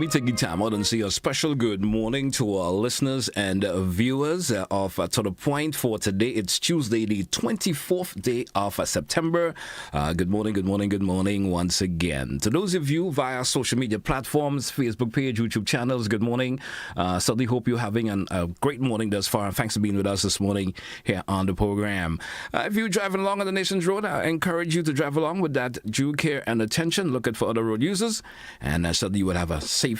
me take the time out and say a special good morning to our listeners and viewers of To The Point for today. It's Tuesday, the 24th day of September. Good morning once again. To those of you via social media platforms, Facebook page, YouTube channels, good morning. Certainly hope you're having a great morning thus far. Thanks for being with us this morning here on the program. If you're driving along on the nation's road, I encourage you to drive along with that due care and attention, looking for other road users, and certainly you would have a safe,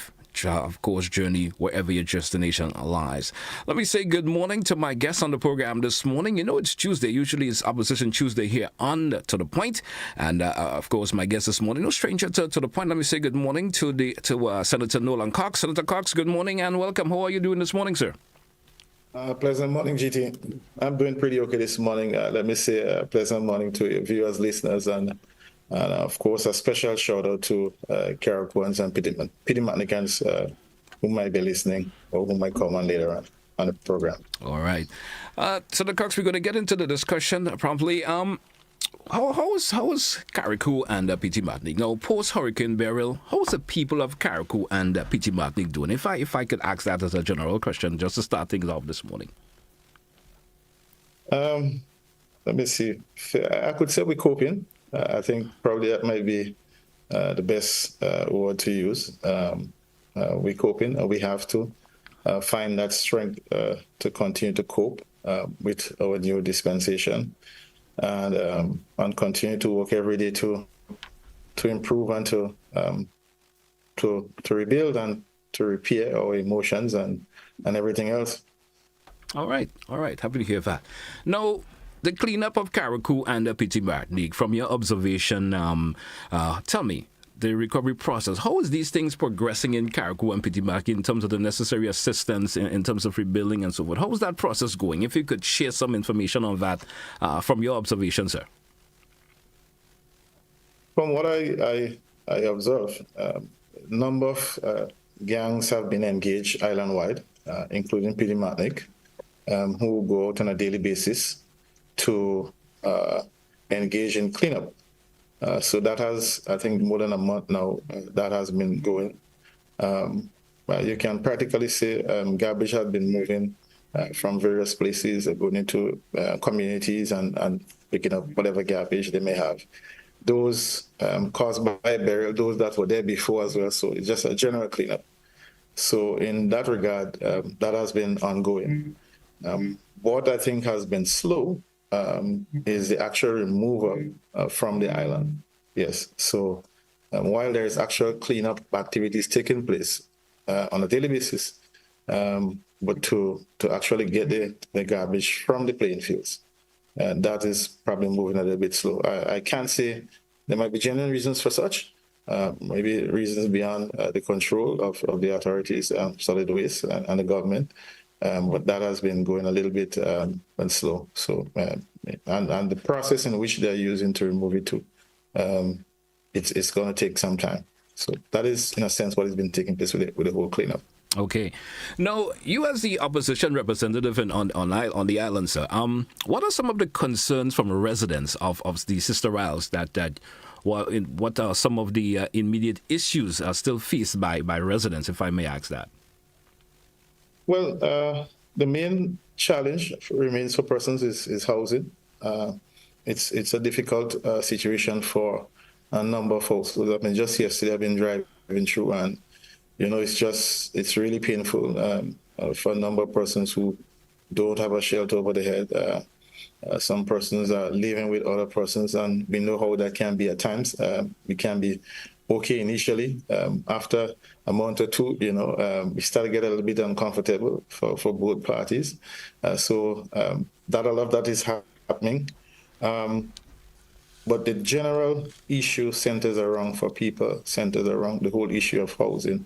of course, journey wherever your destination lies. Let me say good morning to my guests on the program this morning. You know, it's Tuesday. Usually it's Opposition Tuesday here on To The Point. And, of course, my guest this morning, no stranger to The Point. Let me say good morning to Senator Norland Cox. Senator Cox, good morning and welcome. How are you doing this morning, sir? Pleasant morning, GT. I'm doing pretty okay this morning. Let me say a pleasant morning to your viewers, listeners, and of course, a special shout out to Caracoans and Pitimatnicans who might be listening or who might come on later on the program. All right. Senator Cox, we're going to get into the discussion promptly. How is Carriacou and Pitimatnic? Now, post-Hurricane Beryl, how's the people of Carriacou and Pitimatnic doing? If I could ask that as a general question, just to start things off this morning. Let me see. I could say we're coping. I think probably that might be the best word to use. We're coping, and we have to find that strength to continue to cope with our new dispensation, and continue to work every day to improve and to rebuild and to repair our emotions and everything else. All right. Happy to hear that. Now, the cleanup of Carriacou and Pitimatnic, from your observation, tell me, the recovery process, how is these things progressing in Carriacou and Pitimatnic in terms of the necessary assistance, in terms of rebuilding and so forth? How is that process going? If you could share some information on that from your observation, sir. From what I observe, a number of gangs have been engaged island-wide, including Pitimatnic, who go out on a daily basis to engage in cleanup. So that has, I think, more than a month now, that has been going. You can practically say garbage has been moving from various places, going into communities and picking up whatever garbage they may have. Those caused by burial, those that were there before as well. So it's just a general cleanup. So in that regard, that has been ongoing. What I think has been slow is the actual removal from the island. Yes. So while there is actual cleanup activities taking place on a daily basis, but to actually get the garbage from the playing fields, that is probably moving a little bit slow. I can't say there might be genuine reasons for such, maybe reasons beyond the control of the authorities, solid waste and the government. But that has been going a little bit and slow. So, and the process in which they're using to remove it too, it's going to take some time. So that is, in a sense, what has been taking place with the whole cleanup. Okay. Now, you as the opposition representative on the island, sir, what are some of the concerns from residents of the Sister Isles what are some of the immediate issues are still faced by residents, if I may ask that? Well, the main challenge remains for persons is housing. It's a difficult situation for a number of folks. I mean, just yesterday I've been driving through, and it's really painful for a number of persons who don't have a shelter over their head. Some persons are living with other persons, and we know how that can be at times. We can be okay initially. After a month or two, we start to get a little bit uncomfortable for both parties. So that a lot of that is happening. But the general issue centers around the whole issue of housing,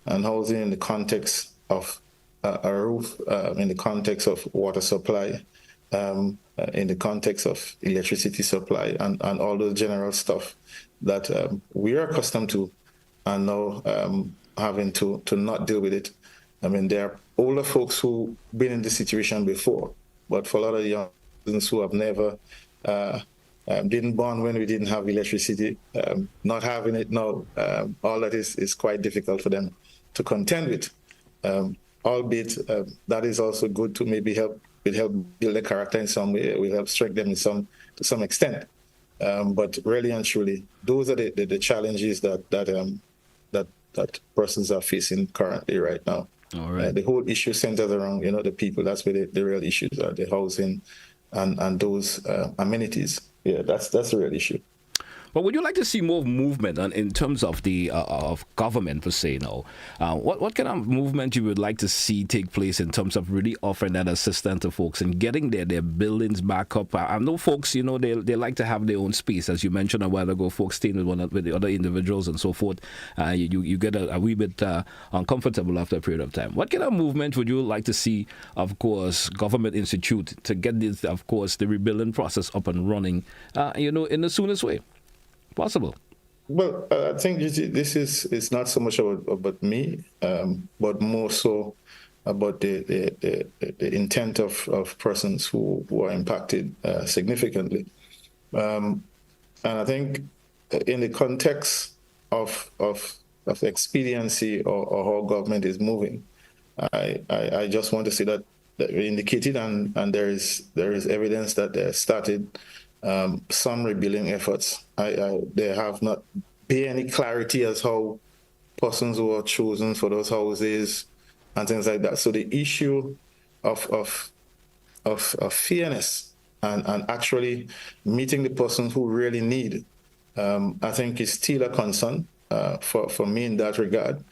and housing in the context of a roof, in the context of water supply, in the context of electricity supply, and all the general stuff that we are accustomed to, and now having to not deal with it. I mean, there are older folks who've been in this situation before, but for a lot of young students who have never didn't born when we didn't have electricity, not having it now, all that is quite difficult for them. to contend with. Albeit that is also good to maybe help build their character in some way. Will help strengthen them to some extent. But really and truly, those are the challenges that persons are facing currently right now. All right. The whole issue centers around the people. That's where the real issues are: the housing and those amenities. Yeah, that's the real issue. But would you like to see more movement in terms of the of government per se now? What kind of movement you would like to see take place in terms of really offering that assistance to folks and getting their buildings back up? I know folks, they like to have their own space, as you mentioned a while ago. Folks staying with the other individuals and so forth. You get a wee bit uncomfortable after a period of time. What kind of movement would you like to see, of course, government institute to get this, of course, the rebuilding process up and running, in the soonest way possible? Well, I think this is not so much about me, but more so about the intent of persons who are impacted significantly. And I think in the context of expediency or how government is moving, I just want to say that we indicated and there is evidence that they started some rebuilding efforts. There have not been any clarity as how persons who are chosen for those houses and things like that. So the issue of fairness and actually meeting the persons who really need, I think is still a concern for me in that regard.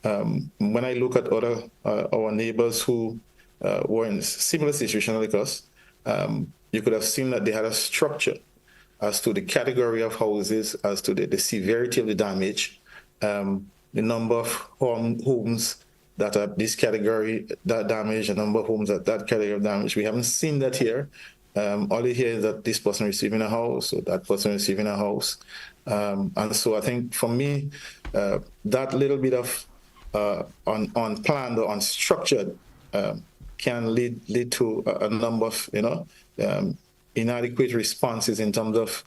When I look at other our neighbors who were in similar situation like us, you could have seen that they had a structure as to the category of houses, as to the severity of the damage, the number of homes that are this category, that damage, the number of homes that category of damage. We haven't seen that here. All you hear is that this person receiving a house or that person receiving a house. And so I think for me, that little bit of unplanned or unstructured can lead to a number of, inadequate responses in terms of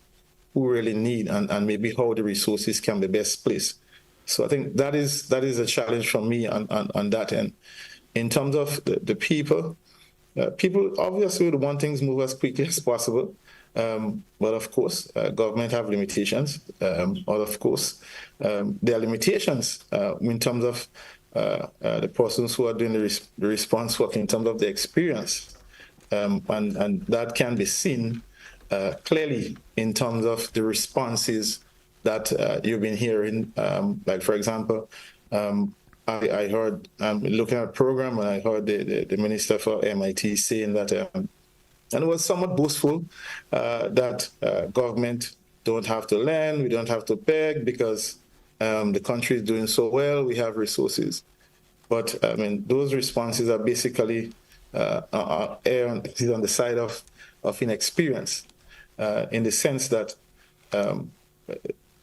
who really need and maybe how the resources can be best placed. So I think that is a challenge for me on that end. In terms of the people, people obviously would want things move as quickly as possible. But of course, government have limitations. Or of course, there are limitations in terms of the persons who are doing the response work in terms of the experience. And that can be seen clearly in terms of the responses that you've been hearing. Like, for example, I heard, looking at a program, and I heard the Minister for MIT saying that, and it was somewhat boastful, that government don't have to lend, we don't have to beg because the country is doing so well, we have resources. But, those responses are basically on the side of inexperience, in the sense that,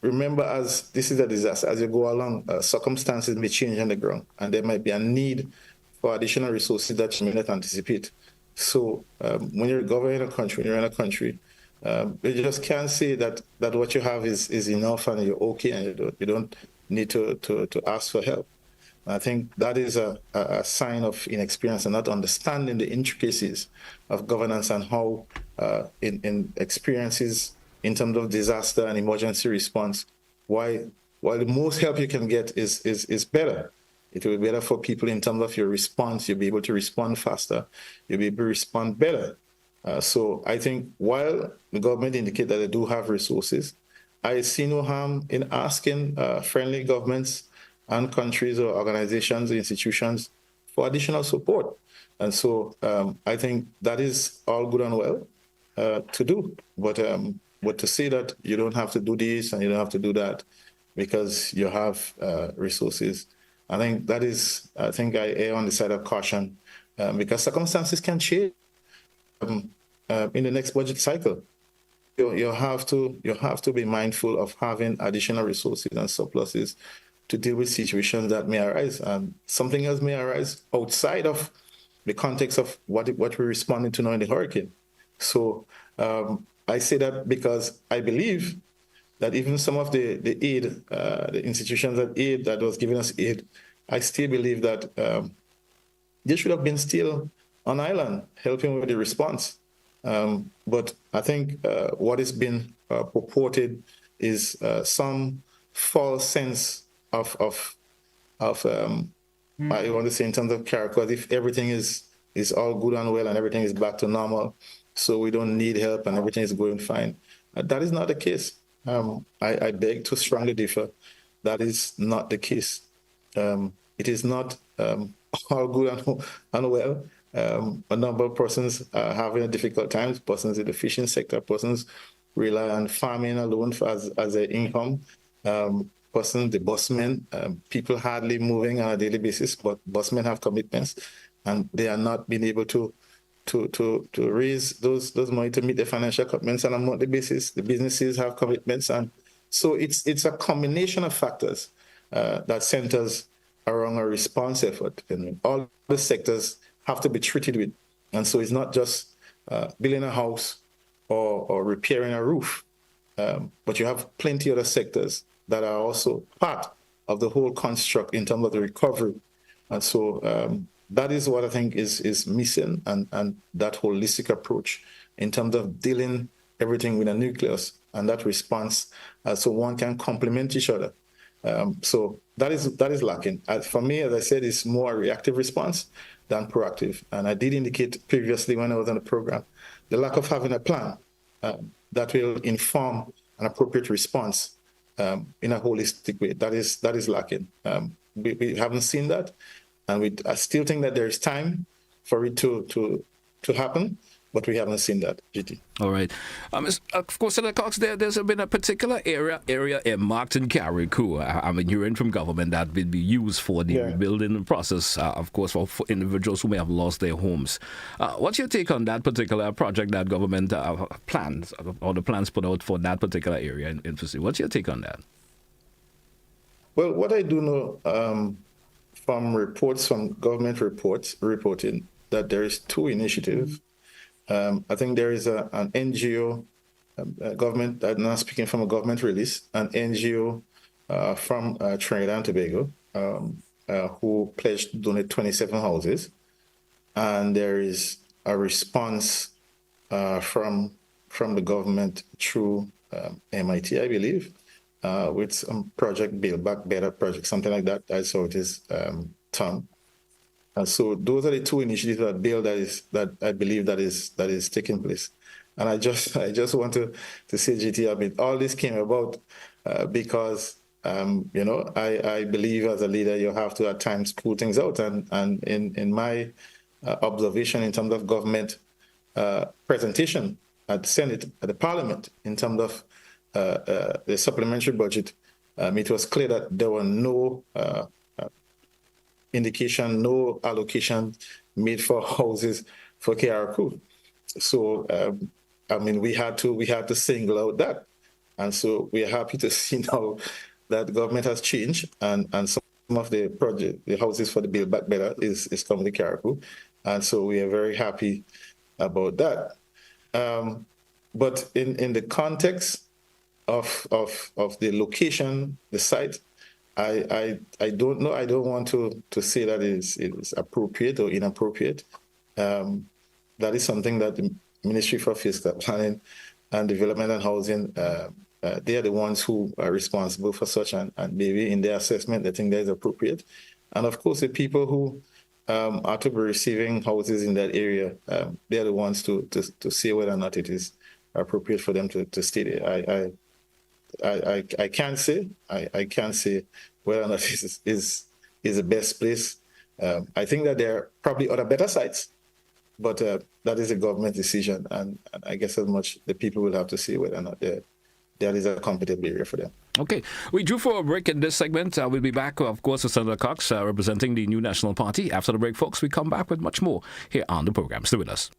remember, as this is a disaster, as you go along, circumstances may change on the ground, and there might be a need for additional resources that you may not anticipate. So when you're governing a country, when you're in a country, you just can't say that what you have is enough and you're okay and you don't need to ask for help. I think that is a sign of inexperience and not understanding the intricacies of governance and how in experiences in terms of disaster and emergency response, while the most help you can get is better. It will be better for people in terms of your response. You'll be able to respond faster. You'll be able to respond better. So I think while the government indicate that they do have resources, I see no harm in asking friendly governments and countries or organizations or institutions for additional support. And so I think that is all good and well to do. But to say that you don't have to do this and you don't have to do that because you have resources, I think I err on the side of caution because circumstances can change in the next budget cycle. You have to be mindful of having additional resources and surpluses to deal with situations that may arise. Something else may arise outside of the context of what we're responding to now in the hurricane. So I say that because I believe that even some of the aid, the institutions that was giving us aid, I still believe that they should have been still on island helping with the response. But I think what has been purported is some false sense of I want to say in terms of character, if everything is all good and well and everything is back to normal, so we don't need help and everything is going fine. That is not the case. I beg to strongly differ. That is not the case. It is not all good and well. A number of persons are having a difficult time. Persons in the fishing sector, persons rely on farming alone as their income. Persons, the busmen, people hardly moving on a daily basis, but busmen have commitments, and they are not being able to raise those money to meet their financial commitments on a monthly basis. The businesses have commitments, and so it's a combination of factors that centers around a response effort, and all the sectors have to be treated with. And so it's not just building a house or repairing a roof, but you have plenty of other sectors that are also part of the whole construct in terms of the recovery. And so that is what I think is missing, and that holistic approach in terms of dealing everything with a nucleus and that response, so one can complement each other. So that is lacking. For me, as I said, it's more a reactive response than proactive. And I did indicate previously when I was on the program, the lack of having a plan that will inform an appropriate response in a holistic way. That is lacking. We haven't seen that, and I still think that there is time for it to happen, but we haven't seen that, GT. All right. Of course, Senator Cox, there's been a particular area marked in Carriacou. I mean, you're in from government that will be used for the rebuilding process, of course, for individuals who may have lost their homes. What's your take on that particular project that government plans, or the plans put out for that particular area in Fissy? What's your take on that? Well, what I do know from government reports reporting that there is two initiatives. I think there is an NGO, government, I'm not speaking from a government release, an NGO from Trinidad and Tobago who pledged to donate 27 houses. And there is a response from the government through MIT, I believe, with some project, Build Back Better project, something like that. I saw it is termed. And so those are the two initiatives that I believe that is taking place. And I just want to say, GT, I mean, all this came about because I believe as a leader you have to at times pull things out. And in my observation in terms of government presentation at the Senate, at the Parliament, in terms of the supplementary budget, it was clear that there were no indication, no allocation made for houses for Carriacou. So, I mean, we had to single out that. And so we are happy to see now that the government has changed, and some of the houses for the Build Back Better is coming to Carriacou. And so we are very happy about that. But in the context of the location, the site, I don't know. I don't want to say that it is appropriate or inappropriate. That is something that the Ministry for Fiscal Planning and Development and Housing, they are the ones who are responsible for such, and maybe in their assessment, they think that is appropriate. And of course, the people who are to be receiving houses in that area, they are the ones to say whether or not it is appropriate for them to stay there. I can't say. I can't say whether or not this is the best place. I think that there are probably other better sites, but that is a government decision, and I guess as much the people will have to see whether or not there is a competitive area for them. Okay, we drew for a break in this segment. We'll be back, of course, with Senator Cox representing the New National Party. After the break, folks, we come back with much more here on the program. Stay with us.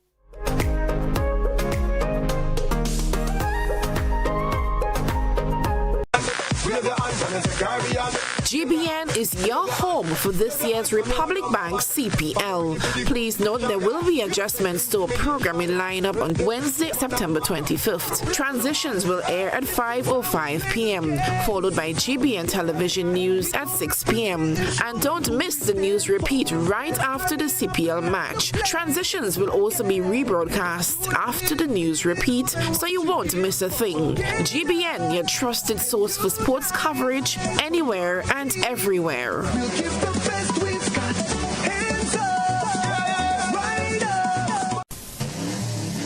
GBN is your home for this year's Republic Bank CPL. Please note there will be adjustments to a programming lineup on Wednesday, September 25th. Transitions will air at 5:05 p.m., followed by GBN television news at 6 p.m. And don't miss the news repeat right after the CPL match. Transitions will also be rebroadcast after the news repeat, so you won't miss a thing. GBN, your trusted source for sports coverage anywhere and everywhere.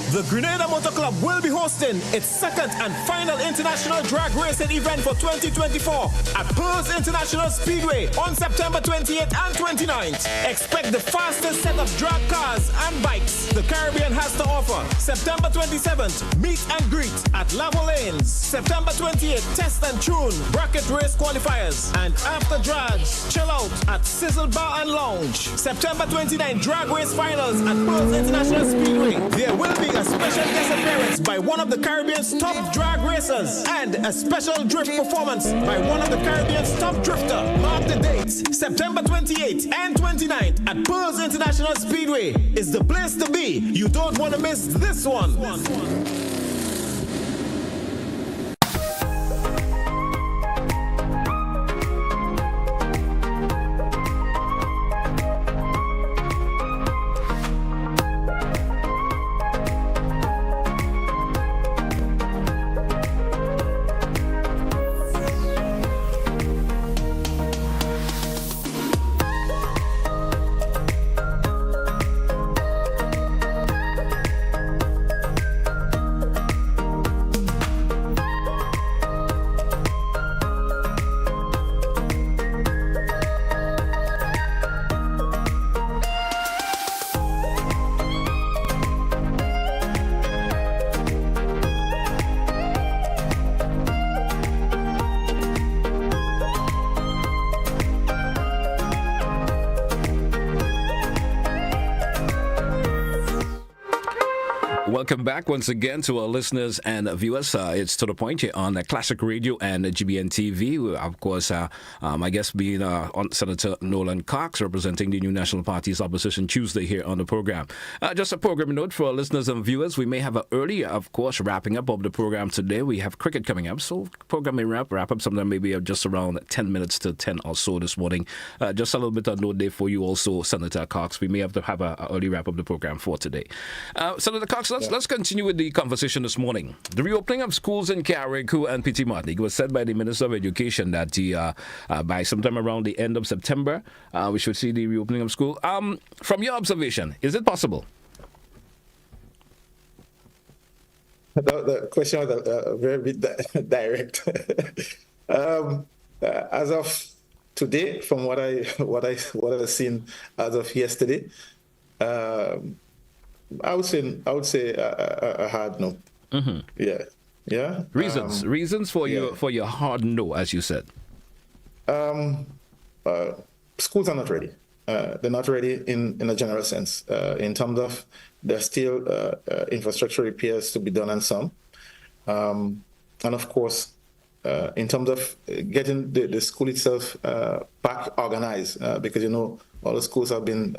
The Grenada Motor Club will be hosting its second and final international drag racing event for 2024 at Pearls International Speedway on September 28th and 29th. Expect the fastest set of drag cars and bikes the Caribbean has to offer. September 27th, meet and greet at Lavo Lanes. September 28th, test and tune bracket race qualifiers. And after drags, chill out at Sizzle Bar and Lounge. September 29th, drag race finals at Pearls International Speedway. There will be a special guest appearance by one of the Caribbean's top drag racers and a special drift performance by one of the Caribbean's top drifter. Mark the dates, September 28th and 29th at Pearls International Speedway is the place to be. You don't want to miss this one. Welcome back once again to our listeners and viewers. It's To The Point here on Classic Radio and GBN TV. Of course, my guest being on Senator Norland Cox, representing the New National Party's opposition Tuesday here on the program. Just a program note for our listeners and viewers. We may have an early, of course, wrapping up of the program today. We have cricket coming up, so program may wrap up sometime maybe just around 10 minutes to 10 or so this morning. Just a little bit of note there for you also, Senator Cox. We may have to have an early wrap of the program for today. Senator Cox, let's continue with the conversation this morning. The reopening of schools in Carriacou and Petit Martinique was said by the Minister of Education that by sometime around the end of September, we should see the reopening of school. From your observation, is it possible? The question was very direct. As of today, from what I've seen as of yesterday, I would say a hard no. Mm-hmm. Yeah. Reasons for your hard no, as you said. Schools are not ready. They're not ready in a general sense. In terms of there's still infrastructure repairs to be done on some, and of course, in terms of getting the school itself back organized, because all the schools have been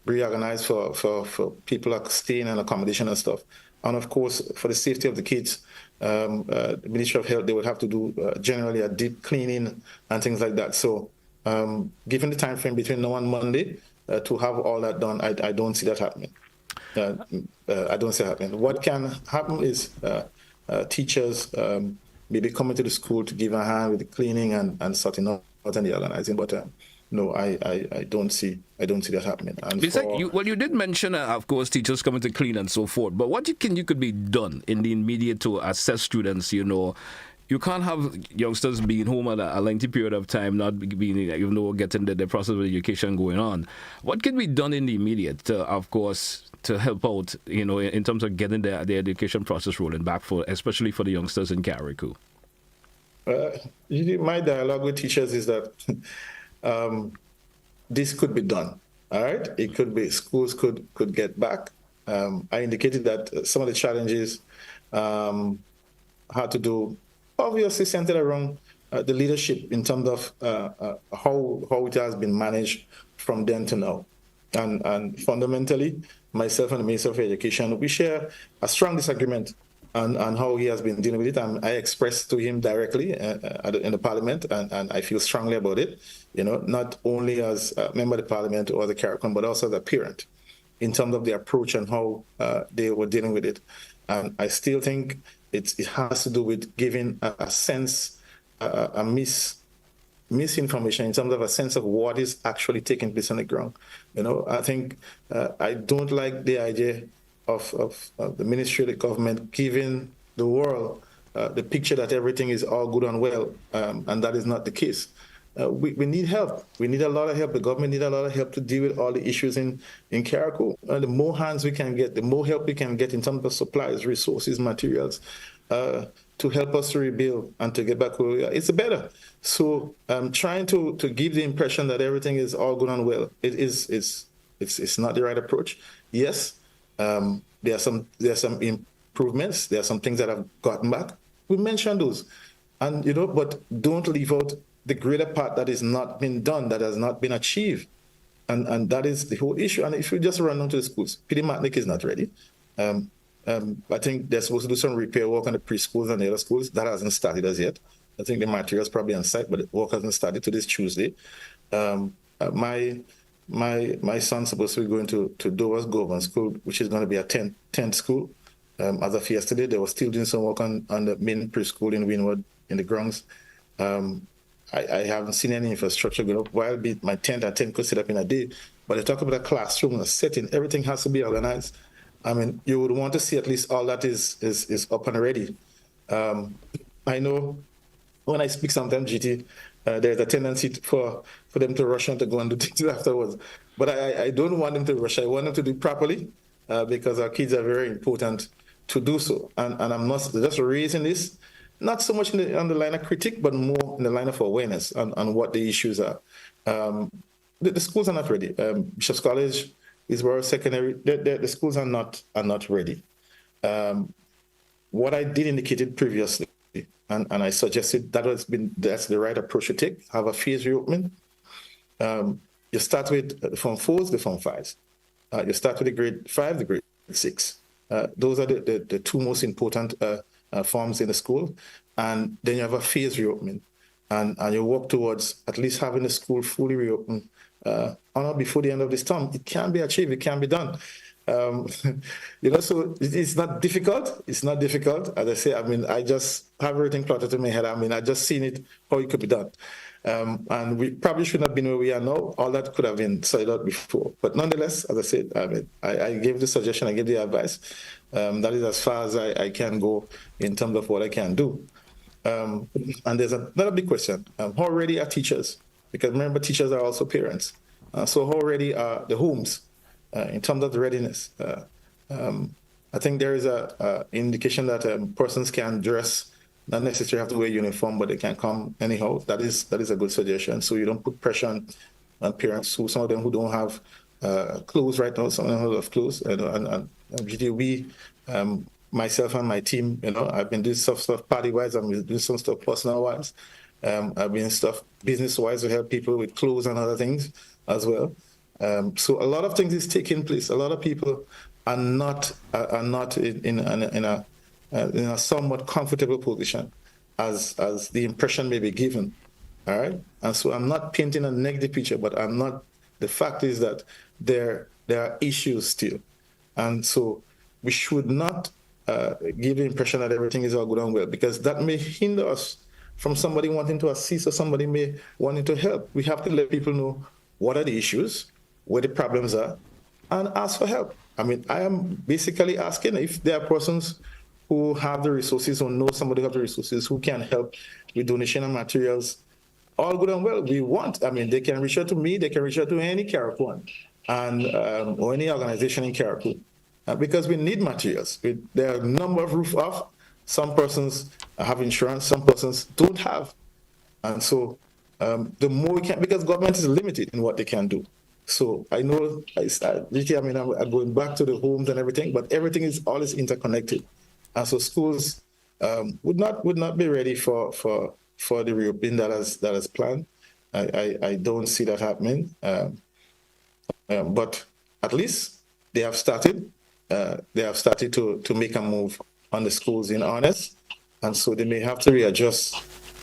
reorganized for people like staying and accommodation and stuff. And of course, for the safety of the kids, the Ministry of Health, they would have to do generally a deep cleaning and things like that. So given the time frame between now and Monday to have all that done, I don't see that happening. I don't see it happening. What can happen is teachers maybe coming to the school to give a hand with the cleaning and sorting out and the organizing, but no, I don't see that happening. And you did mention, of course, teachers coming to clean and so forth. But what could be done in the immediate to assess students? You can't have youngsters being home at a lengthy period of time, not being, getting the process of education going on. What can be done in the immediate, of course, to help out, in terms of getting the education process rolling back especially for the youngsters in Carriacou? My dialogue with teachers is that. This could be done, all right? It could be, schools could get back. I indicated that some of the challenges had to do, obviously, centered around the leadership in terms of how it has been managed from then to now. And fundamentally, myself and the Minister of Education, we share a strong disagreement on how he has been dealing with it. And I expressed to him directly in the Parliament, and I feel strongly about it, not only as a member of the Parliament or the CARICOM, but also as a parent in terms of the approach and how they were dealing with it. And I still think it has to do with giving a sense, misinformation in terms of a sense of what is actually taking place on the ground. I think I don't like the idea of the ministry of the government giving the world the picture that everything is all good and well, and that is not the case. We need help. We need a lot of help. The government needs a lot of help to deal with all the issues in Carriacou. The more hands we can get, the more help we can get in terms of supplies, resources, materials, to help us to rebuild and to get back where we are, it's better. So trying to give the impression that everything is all good and well, it's not the right approach. Yes, there are some improvements. There are some things that have gotten back. We mentioned those, and but don't leave out the greater part that is not been done, that has not been achieved, and that is the whole issue. And if you just run onto the schools, PD Matnick is not ready. I think they're supposed to do some repair work on the preschools and the other schools. That hasn't started as yet. I think the material's probably on site, but the work hasn't started to this Tuesday. My son's supposed to be going to Dover's Government School, which is going to be a 10th school. As of yesterday, they were still doing some work on the main preschool in Wynwood in the grounds. I haven't seen any infrastructure going up. While my tent and 10 could sit up in a day, but they talk about a classroom, a setting, everything has to be organized. I mean, you would want to see at least all that is up and ready. I know when I speak sometimes, GT, there's a tendency for them to rush on to go and do things afterwards. But I don't want them to rush. I want them to do it properly because our kids are very important to do so. And I'm not just raising this, not so much on the line of critique, but more in the line of awareness on what the issues are. The schools are not ready. Bishop's College, Isborough Secondary, the schools are not ready. What I did indicated previously, and I suggested that's the right approach to take, have a phased reopening. You start with the Form 4s, the Form 5s. You start with the grade 5, the grade 6. Those are the two most important forms in the school. And then you have a phased reopening. And you work towards at least having the school fully reopened before the end of this term. It can be achieved. It can be done. So it's not difficult. It's not difficult. As I say, I mean, I just have everything plotted in my head. I mean, I just seen it, how it could be done. And we probably should not have been where we are now. All that could have been sorted out before. But nonetheless, as I said, I mean, I gave the suggestion, I gave the advice. That is as far as I can go in terms of what I can do. And there's another big question. How ready are teachers? Because remember, teachers are also parents. So how ready are the homes in terms of the readiness? I think there is an indication that persons can dress, not necessarily have to wear a uniform, but they can come anyhow. That is a good suggestion. So you don't put pressure on parents, some of them who don't have clothes right now, some of them who have clothes. And we, myself and my team, I've been doing stuff party-wise, I'm doing some stuff personal-wise. I've been doing stuff business-wise to help people with clothes and other things as well. So a lot of things is taking place. A lot of people are not in a somewhat comfortable position as the impression may be given. All right. And so I'm not painting a negative picture, but the fact is that there are issues still. And so we should not give the impression that everything is all good and well, because that may hinder us from somebody wanting to assist or somebody may wanting to help. We have to let people know what are the issues, where the problems are, and ask for help. I mean, I am basically asking if there are persons who have the resources or know somebody who has the resources who can help with donation of materials. All good and well. They can reach out to me, they can reach out to any Carriacou or any organization in Carriacou, because we need materials. There are a number of roof off. Some persons have insurance, some persons don't have. And so the more we can, because government is limited in what they can do. So I know, I'm going back to the homes and everything, but everything is always interconnected. And so schools would not be ready for for the reopening that is planned. I don't see that happening. But at least they have started. They have started to make a move on the schools in earnest, and so they may have to readjust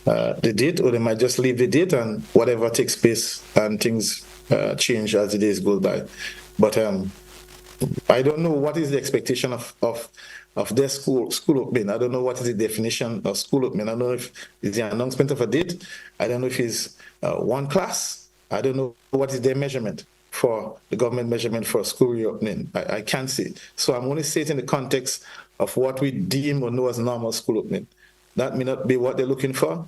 the date, or they might just leave the date and whatever takes place, and things change as the days go by. But I don't know what is the expectation of their school opening. I don't know what is the definition of school opening. I don't know if it's the announcement of a date. I don't know if it's one class. I don't know what is their measurement for the government measurement for school reopening. I can't say. So I'm only saying it in the context of what we deem or know as normal school opening. That may not be what they're looking for.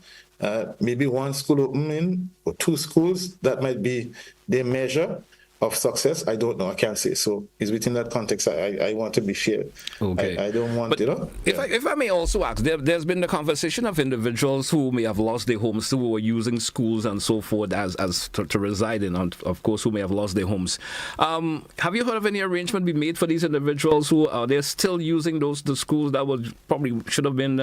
Maybe one school opening or two schools, that might be their measure of success. I don't know. I can't say. So it's within that context. I want to be fair. Okay. I don't want, but If I may also ask, there's been the conversation of individuals who may have lost their homes, who were using schools and so forth as to reside in, and of course, who may have lost their homes. Have you heard of any arrangement be made for these individuals who are they still using the schools that would probably should have been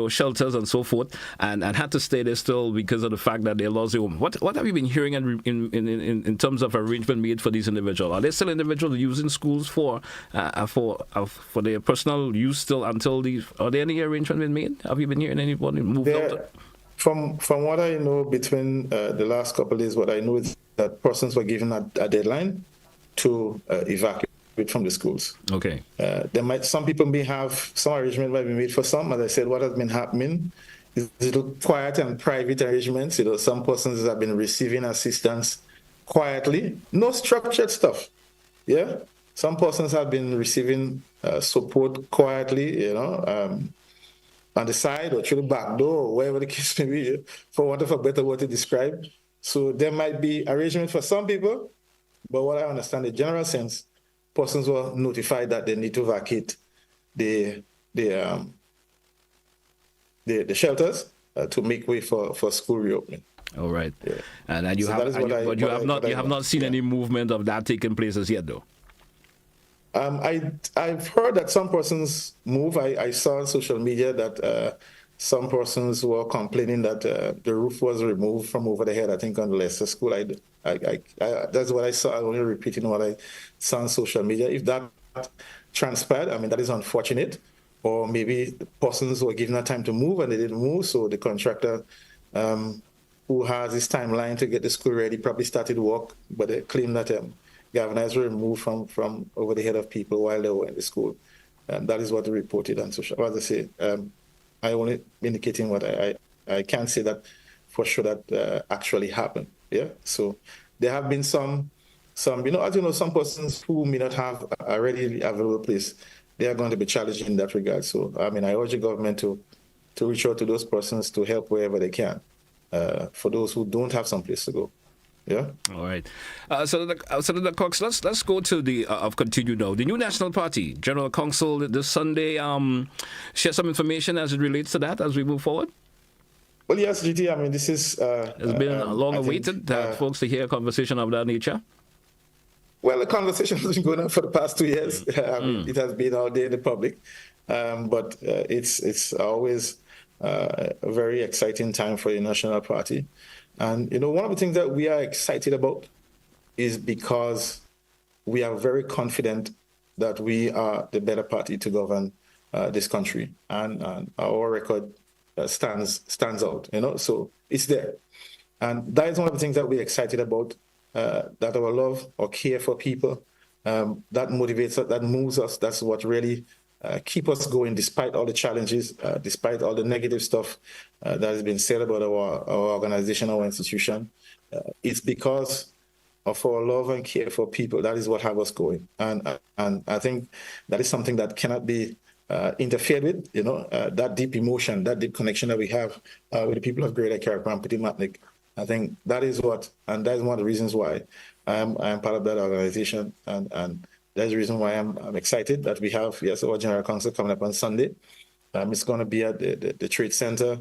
shelters and so forth, and had to stay there still because of the fact that they lost their home? What have you been hearing in terms of arrangement made for these individuals? Are there still individuals using schools for their personal use still until are there any arrangement been made? Have you been hearing anybody move out? From what I know, between the last couple of days, what I know is that persons were given a deadline to evacuate from the schools. Okay. Some people may have some arrangement might be made for some. As I said, what has been happening is little quiet and private arrangements. Some persons have been receiving assistance quietly, no structured stuff. Yeah, some persons have been receiving support quietly, on the side or through the back door, or wherever the case may be, for want of a better word to describe. So there might be arrangement for some people, but what I understand, in the general sense, persons were notified that they need to vacate the shelters to make way for school reopening. All right. Yeah. And you have not seen any movement of that taking place as yet, though. I've heard that some persons move. I saw on social media that some persons were complaining that the roof was removed from over the head, I think, on the Leicester School. That's what I saw. I'm only repeating what I saw on social media. If that transpired, that is unfortunate. Or maybe the persons were given that time to move and they didn't move, so the contractor who has his timeline to get the school ready probably started work, but they claim that galvanizers were removed from over the head of people while they were in the school. That is what they reported on social. As I say, I only indicating what I can't say that for sure that actually happened. Yeah. So there have been some as some persons who may not have a readily available place, they are going to be challenged in that regard. So I urge the government to reach out to those persons to help wherever they can. For those who don't have some place to go. Yeah. All right. Senator Cox, let's go to the continue now. The new National Party General Council this Sunday. Share some information as it relates to that as we move forward. Well, yes, GT. This is. It's been long awaited folks to hear a conversation of that nature. Well, the conversation has been going on for the past 2 years. It has been out there in the public, but it's always a very exciting time for the National Party. And, one of the things that we are excited about is because we are very confident that we are the better party to govern this country. And our record stands out, so it's there. And that is one of the things that we're excited about, that our love or care for people, that motivates us, that moves us. That's what really keep us going despite all the challenges, despite all the negative stuff that has been said about our organization, our institution. It's because of our love and care for people. That is what have us going. And I think that is something that cannot be interfered with, that deep emotion, that deep connection that we have with the people of Greater Carriacou and Petit Martinique. I think that is one of the reasons why I am part of that organization. And that's the reason why I'm excited that we have, our General Council coming up on Sunday. It's going to be at the Trade Center.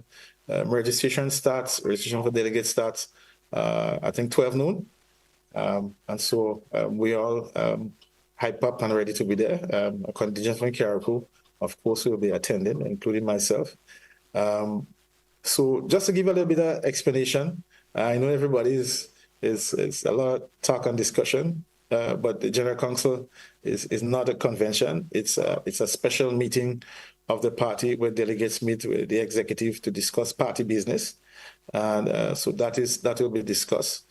Registration for delegates starts, I think, 12 noon. And so we all hype up and ready to be there. A contingent from Carriacou, of course, will be attending, including myself. So just to give a little bit of explanation, I know everybody is a lot of talk and discussion, but the General Council is not a convention. It's a special meeting of the party where delegates meet with the executive to discuss party business, and so that will be discussed,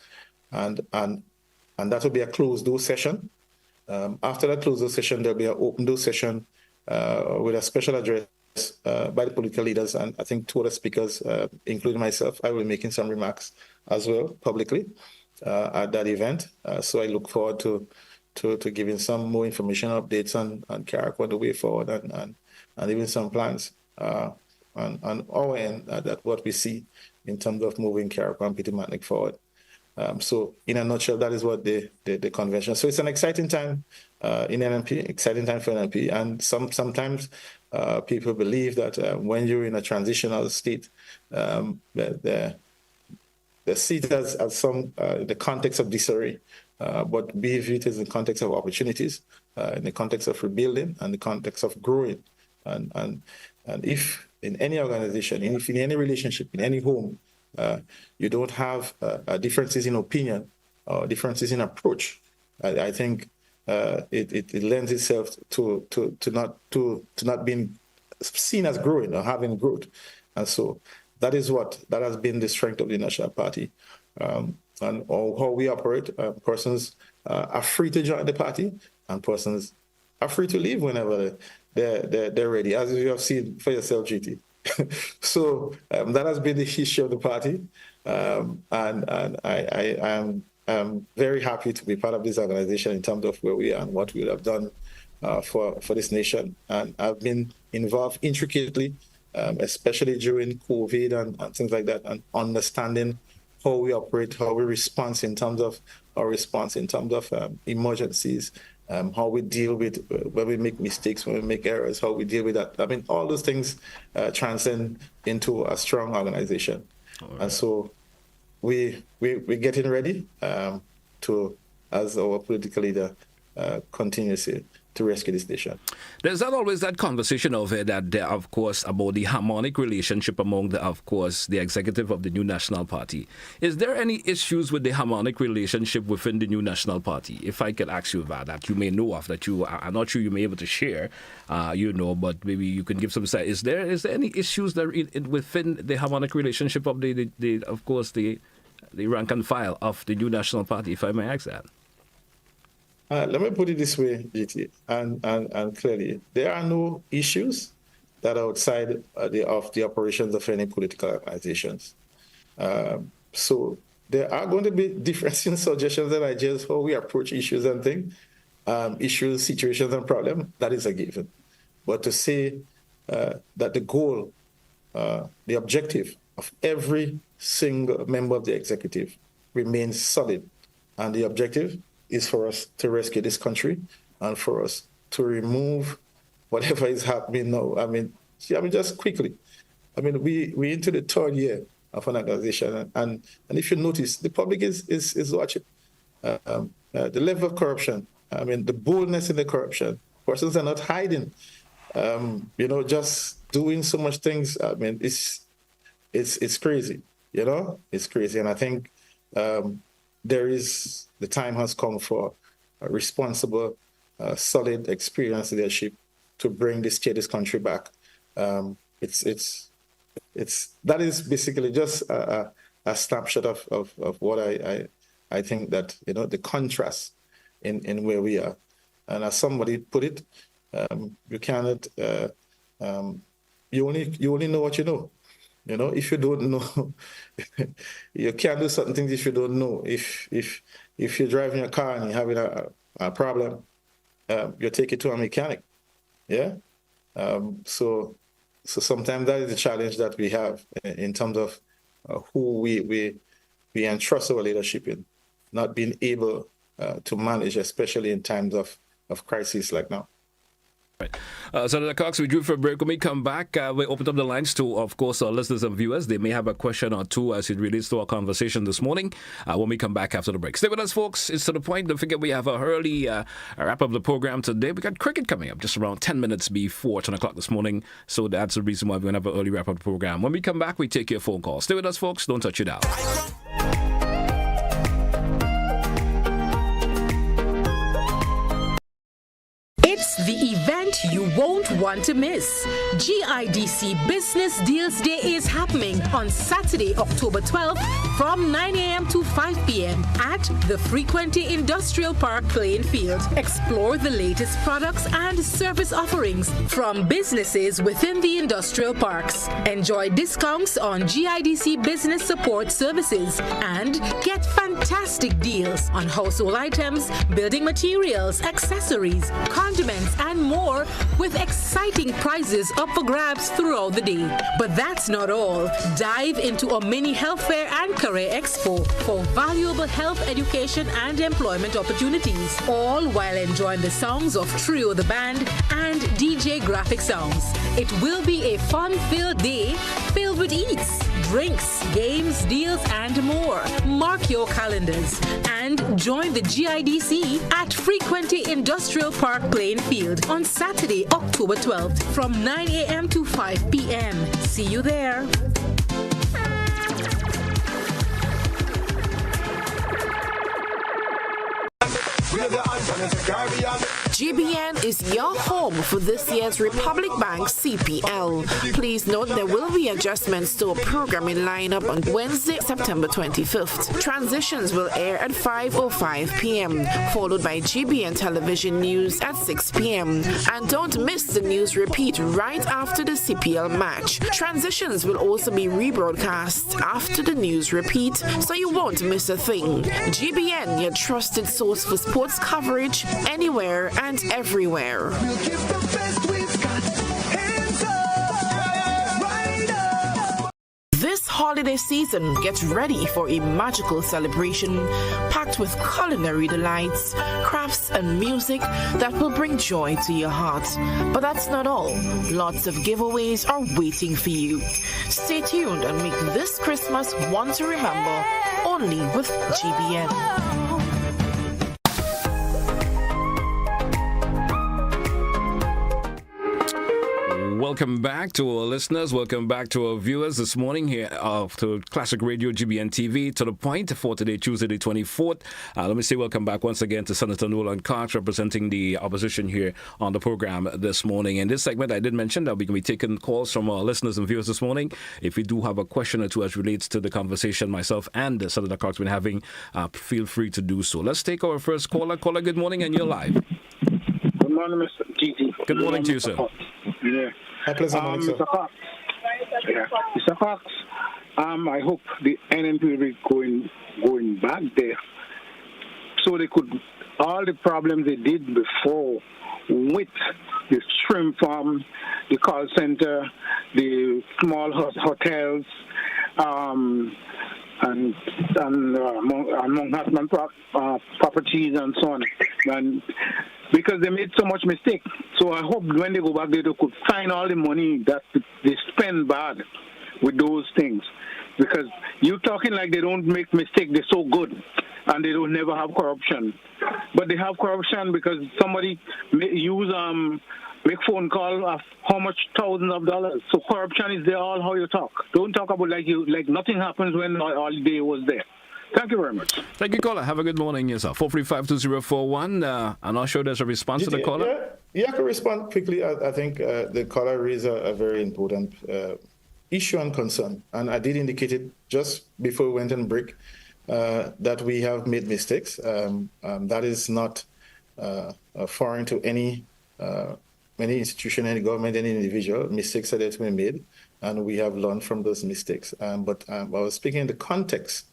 and that will be a closed door session. After that closed door session, there'll be an open door session with a special address by the political leaders, and I think two other speakers, including myself. I will be making some remarks as well publicly at that event. So I look forward to giving some more information, updates on Carrick on the way forward, and even some plans on our end that what we see in terms of moving Carrick and Peter Matnick forward. So in a nutshell, that is what the convention. So it's an exciting time in NNP, exciting time for NNP. And sometimes people believe that when you're in a transitional state, the seat has some the context of disarray, but we view it as in the context of opportunities, in the context of rebuilding, and the context of growing. And if in any organization, if in any relationship, in any home, you don't have differences in opinion or differences in approach, I think it lends itself to not being seen as growing or having growth. And so that has been the strength of the National Party. And how we operate, persons are free to join the party, and persons are free to leave whenever they're ready, as you have seen for yourself, GT. So that has been the history of the party, and I am very happy to be part of this organization in terms of where we are and what we would have done for this nation. And I've been involved intricately, especially during COVID and things like that, and understanding how we operate, how we respond in terms of our response in terms of emergencies. How we deal with when we make mistakes, when we make errors, how we deal with that. I mean, all those things transcend into a strong organization. Right. And so we're getting ready to, as our political leader continues to rescue this nation. There's not always that conversation over that, of course, about the harmonic relationship among the executive of the New National Party. Is there any issues with the harmonic relationship within the New National Party? If I could ask you about that, you may know of that. I'm not sure you may be able to share, but maybe you can give some insight. Is there any issues that within the harmonic relationship of the rank and file of the New National Party, if I may ask that? Let me put it this way, GT, and clearly, there are no issues that are outside of the operations of any political organizations. So there are going to be differences in suggestions and ideas how we approach issues and things, issues, situations, and problems. That is a given. But to say that the goal, the objective of every single member of the executive remains solid, and the objective is for us to rescue this country and for us to remove whatever is happening now. I mean, just quickly. I mean, we're into the third year of an organization, and if you notice, the public is watching. The level of corruption, I mean, the boldness in the corruption. Persons are not hiding. Just doing so much things. I mean, it's crazy. It's crazy, and I think the time has come for a responsible, solid, experienced leadership to bring this country back. That is basically just a snapshot of what I think that the contrast in where we are. And as somebody put it, you cannot you only know what you know. If you don't know, you can't do certain things if you don't know. If you're driving a car and you're having a problem, you take it to a mechanic. Yeah. So sometimes that is the challenge that we have in terms of who we entrust our leadership in, not being able to manage, especially in times of crisis like now. Right. Senator Cox, we drew for a break. When we come back, we open up the lines to, of course, our listeners and viewers. They may have a question or two as it relates to our conversation this morning when we come back after the break. Stay with us, folks. It's to the point. Don't forget we have a early wrap up the program today. We got cricket coming up just around 10 minutes before 10 o'clock this morning. So that's the reason why we're going to have an early wrap up the program. When we come back, we take your phone calls. Stay with us, folks. Don't touch it out. It's the event you won't want to miss. GIDC Business Deals Day is happening on Saturday, October 12th from 9 a.m. to 5 p.m. at the Frequency Industrial Park playing field. Explore the latest products and service offerings from businesses within the industrial parks. Enjoy discounts on GIDC business support services and get fantastic deals on household items, building materials, accessories, condiments, and more, with exciting prizes up for grabs throughout the day. But that's not all. Dive into a mini health fair and career expo for valuable health, education, and employment opportunities, all while enjoying the sounds of Trio the Band and DJ Graphic Sounds. It will be a fun-filled day filled with eats, drinks, games, deals, and more. Mark your calendars and join the GIDC at Frequency Industrial Park playing field on Saturday, October 12th from 9 a.m. to 5 p.m. See you there. GBN is your home for this year's Republic Bank CPL. Please note there will be adjustments to a programming lineup on Wednesday, September 25th. Transitions will air at 5:05 p.m., followed by GBN television news at 6 p.m. And don't miss the news repeat right after the CPL match. Transitions will also be rebroadcast after the news repeat, so you won't miss a thing. GBN, your trusted source for sports coverage anywhere and everywhere. This holiday season, get ready for a magical celebration packed with culinary delights, crafts, and music that will bring joy to your heart. But that's not all. Lots of giveaways are waiting for you. Stay tuned and make this Christmas one to remember only with GBN. Welcome back to our listeners. Welcome back to our viewers this morning here to Classic Radio GBN TV. To the point for today, Tuesday the 24th. Let me say welcome back once again to Senator Norland representing the opposition here on the program this morning. In this segment, I did mention that we can be taking calls from our listeners and viewers this morning. If you do have a question or two as relates to the conversation myself and Senator Cox been having, feel free to do so. Let's take our first caller. Caller, good morning, and you're live. Good morning, Mr. Gigi. Good morning to you, sir. Yeah. Mr. Cox. Yeah. Mr. Cox, I hope the NNP will be going back there so they could, all the problems they did before with the shrimp farm, the call center, the small hotels, and Manhattan properties and so on. And because they made so much mistake. So I hope when they go back there, they could find all the money that they spend bad with those things. Because you talking like they don't make mistake, they're so good, and they don't never have corruption. But they have corruption because somebody make phone call of how much thousands of dollars. So corruption is there all how you talk. Don't talk about like nothing happens when all day was there. Thank you very much. Thank you, caller. Have a good morning yourself. 435-2041. I'm not sure there's a response to the caller. Yeah, I can respond quickly. I think the caller raised a very important issue and concern. And I did indicate it just before we went on break that we have made mistakes. That is not foreign to any institution, any government, any individual. Mistakes are there to be made, and we have learned from those mistakes. But I was speaking in the context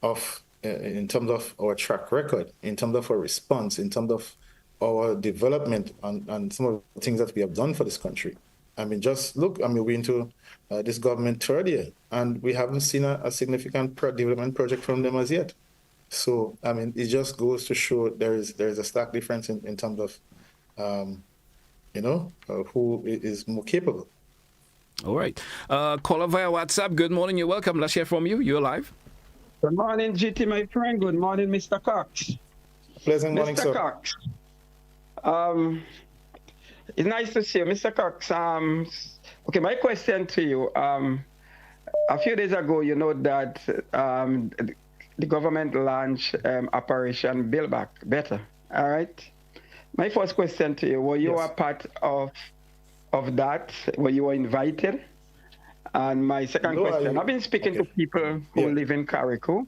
of, in terms of our track record, in terms of our response, in terms of our development and some of the things that we have done for this country. I mean, just look, we're into this government third year, and we haven't seen a significant development project from them as yet. So, it just goes to show there is a stark difference in terms of who is more capable. All right. Caller via WhatsApp. Good morning. You're welcome. Let's hear from you. You're live. Good morning, GT, my friend. Good morning, Mr. Cox. Pleasant morning, Mr. sir. Cox. It's nice to see you, Mr. Cox. Okay, my question to you. A few days ago, you know that the government launched Operation Build Back Better. All right. My first question to you: were you a part of that? Were you invited? And my second question: I've been speaking to people who live in Carriacou.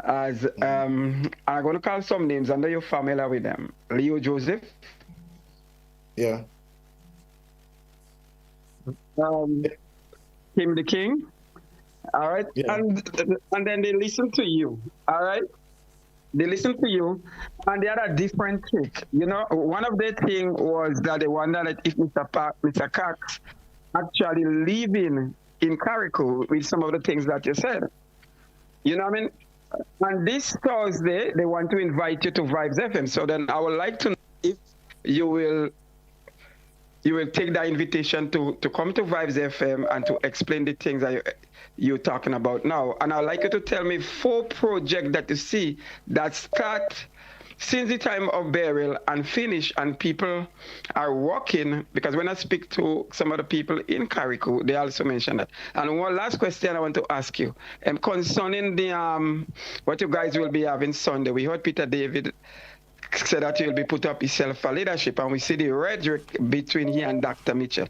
As I'm going to call some names. I know you're familiar with them. Leo Joseph. Yeah. Kim the King. All right. Yeah. And then they listen to you. All right. They listen to you, and they had a different take. You know, one of the things was that they wondered that if Mr. Cox actually living in Carriacou with some of the things that you said. You know what I mean? And this Thursday, they want to invite you to Vibes FM. So then I would like to know if you will take that invitation to come to Vibes FM and to explain the things that you're talking about now. And I'd like you to tell me 4 projects that you see that start since the time of burial and finish, and people are working, because when I speak to some of the people in Carriacou, they also mention that. And one last question I want to ask you, concerning the what you guys will be having Sunday. We heard Peter David said that he will be put up himself for leadership, and we see the rhetoric between he and Dr. Mitchell.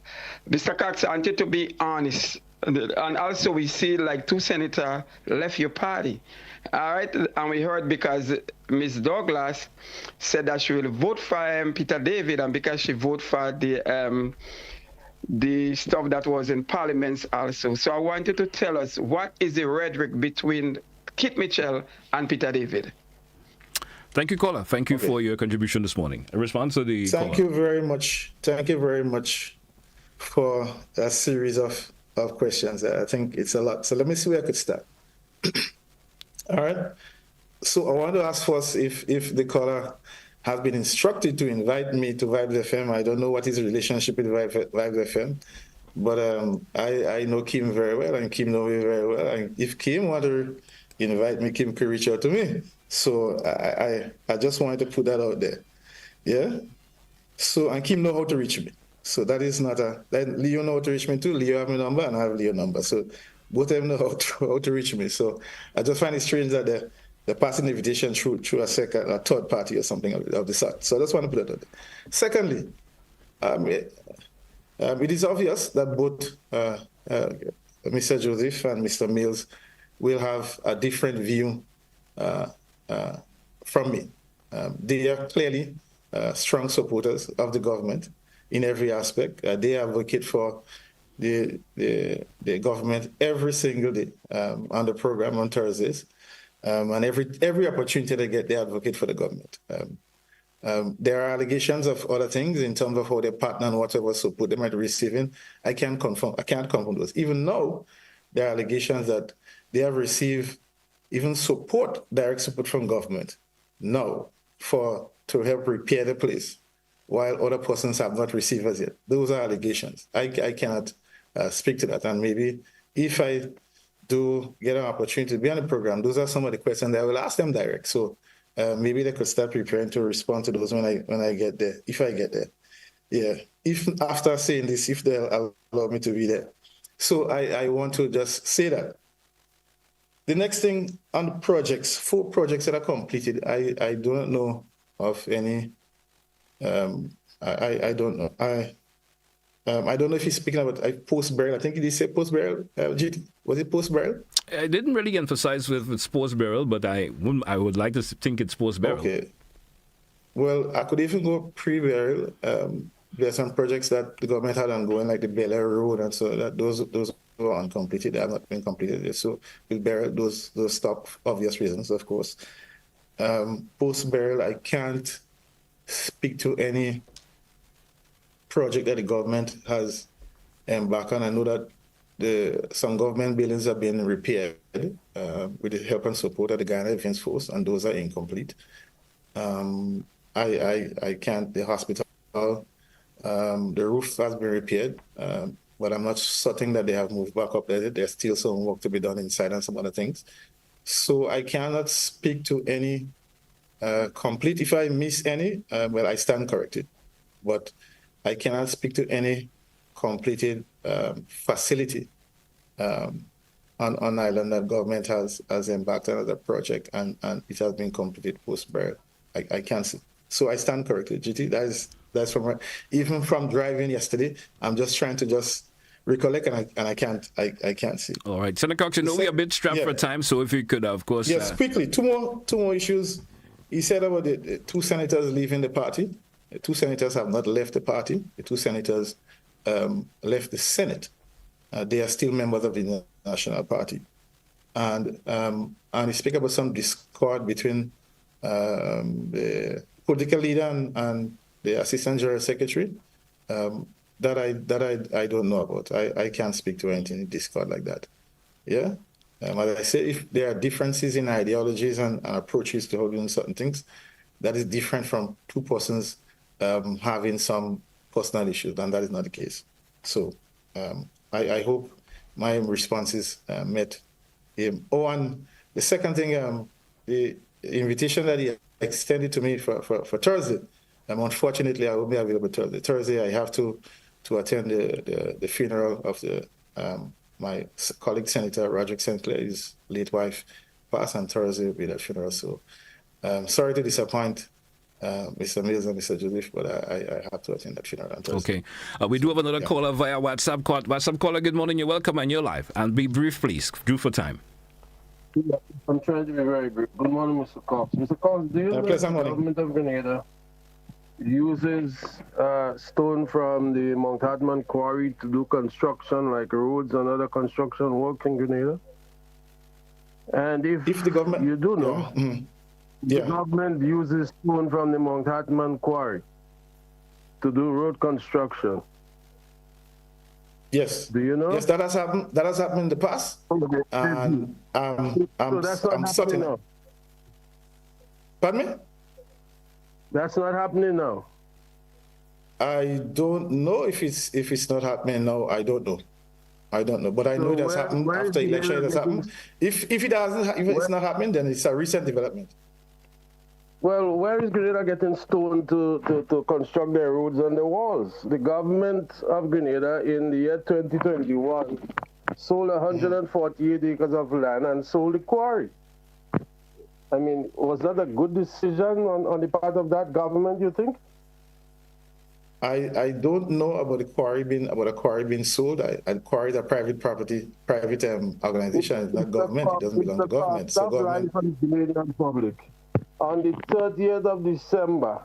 Mr. Cox, I want you to be honest. And also we see like 2 senators left your party. All right, and we heard because Ms. Douglas said that she will vote for Peter David, and because she voted for the stuff that was in Parliament also. So I want you to tell us, what is the rhetoric between Kit Mitchell and Peter David? Thank you, caller. Thank you for your contribution this morning. A response to the Thank you very much. Thank you very much for a series of questions. I think it's a lot. So let me see where I could start. All right. So I want to ask first if the caller has been instructed to invite me to Vibes FM. I don't know what his relationship with Vibes FM, but I know Kim very well, and Kim knows me very well. And if Kim want to invite me, Kim can reach out to me. So I just wanted to put that out there. Yeah. So, and Kim know how to reach me. So that is not Leo know how to reach me too. Leo have my number and I have Leo number. So both of them know how to reach me. So I just find it strange that they're passing the invitation through a third party or something of the sort. So I just want to put that out there. Secondly, it is obvious that both Mr. Joseph and Mr. Mills will have a different view from me. They are clearly strong supporters of the government in every aspect. They advocate for the government every single day on the program on Thursdays. And every opportunity they get, they advocate for the government. There are allegations of other things in terms of how they partner and whatever support they might be receiving. I can't confirm those. Even now, there are allegations that they have received even direct support from government now to help repair the place, while other persons have not received as yet. Those are allegations. I cannot speak to that. And maybe if I do get an opportunity to be on the program, those are some of the questions that I will ask them direct. So maybe they could start preparing to respond to those when I get there, if I get there. Yeah. If after saying this, if they'll allow me to be there. So I want to just say that. The next thing on the projects, 4 projects that are completed, I do not know of any. I don't know. I don't know if he's speaking about post-burial. I think he did say post-burial. GT, was it post-burial? I didn't really emphasize with post-burial, but I would like to think it's post-burial. Okay. Well, I could even go pre-burial. There are some projects that the government had ongoing, like the Bel Air Road, and so that those were uncompleted. They have not been completed yet. So with burial, those stop for obvious reasons, of course. Post-burial, I can't speak to any project that the government has embarked on. I know that some government buildings are being repaired with the help and support of the Ghana Defense Force, and those are incomplete. I can't. The hospital The roof has been repaired, but I'm not certain that they have moved back up there. There's still some work to be done inside and some other things. So I cannot speak to any complete. If I miss any, well, I stand corrected. But I cannot speak to any completed facility on island that government has embarked on as a project and it has been completed post-burial. I can't see. So I stand corrected, GT. That's from even from driving yesterday. I'm just trying to recollect and I can't see. All right, Senator Cox, we're a bit strapped for time, so if you could, of course. Yes, quickly. Two more issues. He said about the two senators leaving the party. The two senators have not left the party. The two senators left the Senate. They are still members of the National Party. And he spoke about some discord between the political leader and the Assistant General Secretary that I don't know about. I can't speak to anything in discord like that. Yeah? As I say, if there are differences in ideologies and approaches to doing certain things, that is different from two persons having some personal issues, and that is not the case. So I hope my responses met him. Oh, and the second thing, the invitation that he extended to me for Thursday, unfortunately, I won't be available Thursday. Thursday, I have to attend the funeral of my colleague Senator Roderick St. Clair, his late wife passed on Thursday will be the funeral. So sorry to disappoint Mr. Mills and Mr. Joseph, but I have to attend that funeral on Thursday. Okay. We do have another caller via WhatsApp. WhatsApp caller, good morning. You're welcome and you're live. And be brief, please. Do for time. Yeah, I'm trying to be very brief. Good morning, Mr. Cox. Mr. Cox, do you know the government of Grenada uses stone from the Mount Hartman quarry to do construction like roads and other construction work in Grenada? And if the government, you do know, the government uses stone from the Mount Hartman quarry to do road construction. Yes. Do you know? Yes, that has happened. That has happened in the past. Okay. And so that's not happening now. Pardon me? That's not happening now. I don't know if it's not happening now. I don't know. But I know it has happened after election. It has happened. If it hasn't, if it's not happening, then it's a recent development. Well, where is Grenada getting stone to construct their roads and the walls? The government of Grenada in the year 2021 sold 148 acres of land and sold the quarry. I mean, was that a good decision on the part of that government, you think? I don't know about a quarry being sold. A quarry is a private property, private organization. It's not government. It doesn't belong to government. So government. For the Canadian public. On the 30th of December,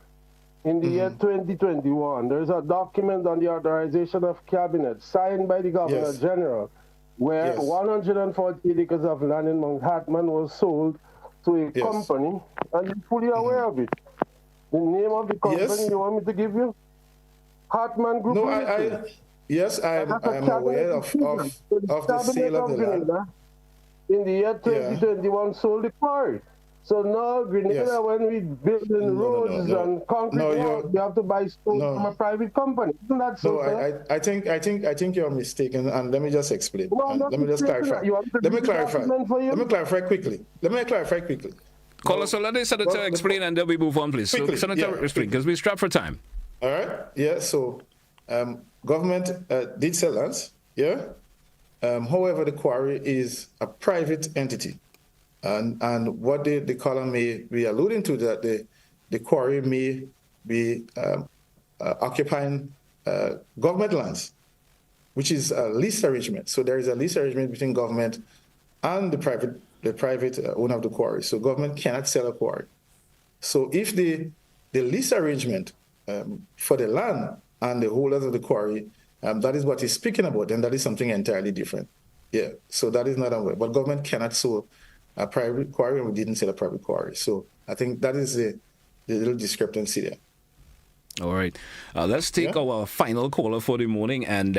in the year 2021, there's a document on the authorization of cabinet signed by the Governor General, where 148 acres of land in Mount Hartman was sold to a company, and you're fully aware of it. The name of the company you want me to give you? Hartman Group. No, I'm aware of the sale of the land. In the year 2021, sold the quarry. So now Grenada, when we building roads and concrete walls, we have to buy stone from a private company. Isn't that so? No, I think you're mistaken, and let me just explain. Let me just clarify. Let me clarify quickly. Caller, so let the Senator explain and then we move on, please. Quickly, so, Senator, explain, because we're strapped for time. All right. Yeah. So, government did sell lands. Yeah. However, the quarry is a private entity. And what the caller may be alluding to, that the quarry may be occupying government lands, which is a lease arrangement. So there is a lease arrangement between government and the private owner of the quarry. So government cannot sell a quarry. So if the lease arrangement for the land and the holders of the quarry, that is what he's speaking about, then that is something entirely different. Yeah. So that is not a way. But government cannot sell a private quarry, and we didn't sell a private quarry. So I think that is the little discrepancy there. All right. Let's take our final caller for the morning. And